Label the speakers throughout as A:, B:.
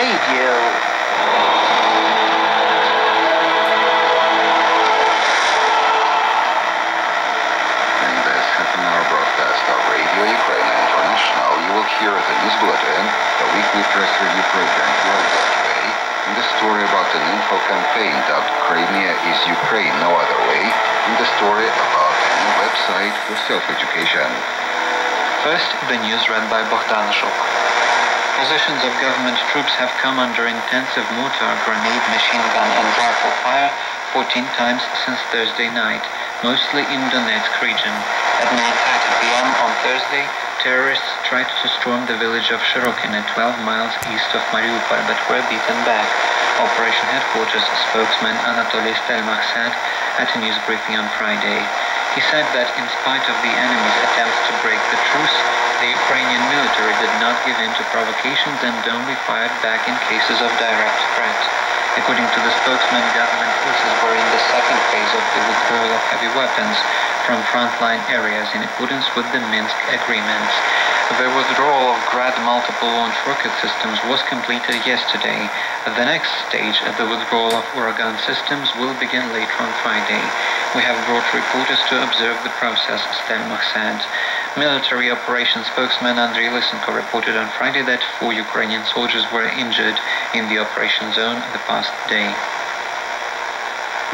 A: Radio.
B: Here at the News Bulletin, the weekly press review program today, in the story about an info campaign dubbed Crimea is Ukraine no other way, in the story about a new website for self-education.
C: First, the news read by Bogdan Zhuk. Positions of government troops have come under intensive mortar, grenade, machine gun and rifle fire 14 times since Thursday night, mostly in Donetsk region. At 9:30 p.m. on Thursday, terrorists tried to storm the village of Shirokine, 12 miles east of Mariupol, but were beaten back. Operation Headquarters spokesman Anatoly Stelmach said at a news briefing on Friday. He said that in spite of the enemy's attempts to break the truce, the Ukrainian military did not give in to provocations and only fired back in cases of direct threat. According to the spokesman, government forces were in the second phase of the withdrawal of heavy weapons from frontline areas in accordance with the Minsk agreements. The withdrawal of Grad multiple launch rocket systems was completed yesterday. The next stage, the withdrawal of Uragan systems, will begin later on Friday. We have brought reporters to observe the process, Stelmach said. Military operations spokesman Andriy Lysenko reported on Friday that 4 Ukrainian soldiers were injured in the operation zone the past day.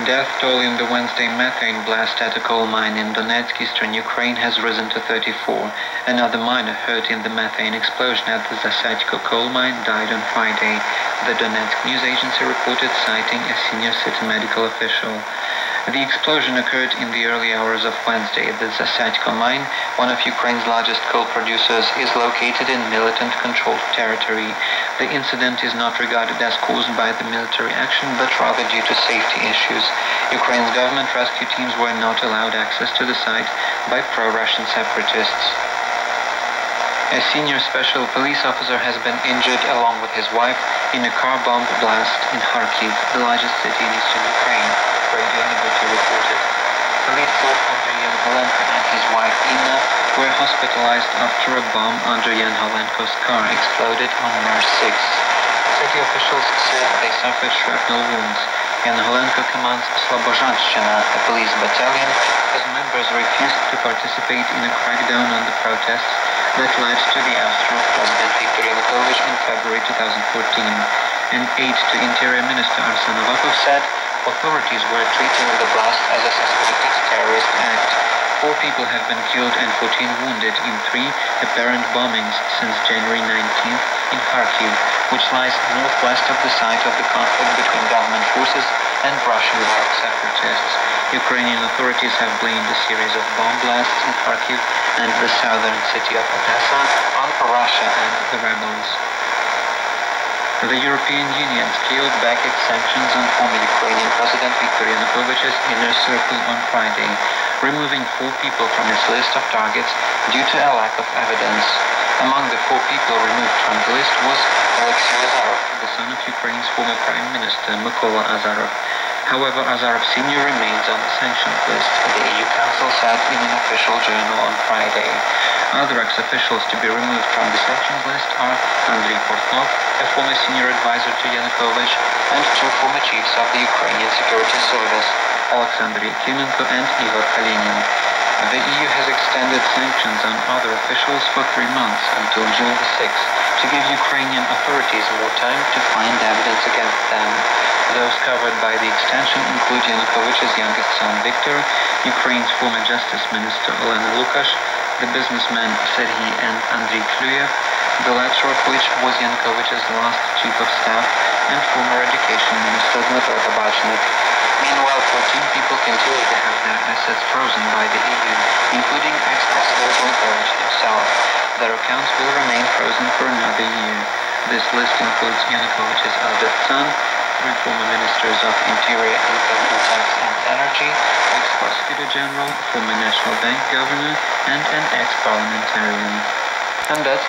C: Death toll in the Wednesday methane blast at a coal mine in Donetsk, eastern Ukraine, has risen to 34. Another miner hurt in the methane explosion at the Zasadko coal mine died on Friday, the Donetsk news agency reported, citing a senior city medical official. The explosion occurred in the early hours of Wednesday. The Zasadko mine, one of Ukraine's largest coal producers, is located in militant-controlled territory. The incident is not regarded as caused by the military action, but rather due to safety issues. Ukraine's government rescue teams were not allowed access to the site by pro-Russian separatists. A senior special police officer has been injured along with his wife in a car bomb blast in Kharkiv, the largest city in eastern Ukraine, Radio Liberty reported. Police thought Andriy Yanholenko and his wife Inna were hospitalized after a bomb under Yanholenko's car exploded on March 6. City officials said they suffered shrapnel wounds. Yanholenko commands Slobozhanshchina, a police battalion, as members refused to participate in a crackdown on the protests that led to the ouster of President Viktor Yanukovych in February 2014. An aide to Interior Minister Arsen Avakov said authorities were treating the blast as a suspected terrorist act. 4 people have been killed and 14 wounded in 3 apparent bombings since January 19th in Kharkiv, which lies northwest of the site of the conflict between government forces and Russian-backed separatists. Ukrainian authorities have blamed a series of bomb blasts in Kharkiv and the southern city of Odessa on Russia and the rebels. The European Union scaled back its sanctions on former Ukrainian President Viktor Yanukovych's inner circle on Friday, removing 4 people from its list of targets due to a lack of evidence. Among the 4 people removed from the list was Alexei Azarov, the son of Ukraine's former Prime Minister Mykola Azarov. However, Azarov Sr. remains on the sanctions list, the EU Council said in an official journal on Friday. Other ex-officials to be removed from the sanctions list are Andriy Portnov, a former senior advisor to Yanukovych, and 2 former chiefs of the Ukrainian Security Service, Alexander Yakimenko and Igor Kalinin. The EU has extended sanctions on other officials for 3 months until June the 6th to give Ukrainian authorities more time to find evidence against them. Those covered by the extension include Yanukovych's youngest son Viktor, Ukraine's former Justice Minister Olena Lukash, the businessman Serhiy and Andriy Kluyev, the latter of which was Yanukovych's last chief of staff, and former education minister Dmitro Tabachnik. Meanwhile, 14 people continue to have their assets frozen by the EU, including ex-President Yanukovych himself. Their accounts will remain frozen for another year. This list includes Yanukovych's eldest son, 3 former ministers of Interior, Income Tax and Energy, ex-prosecutor general, former National Bank governor, and an ex-parliamentarian. And that's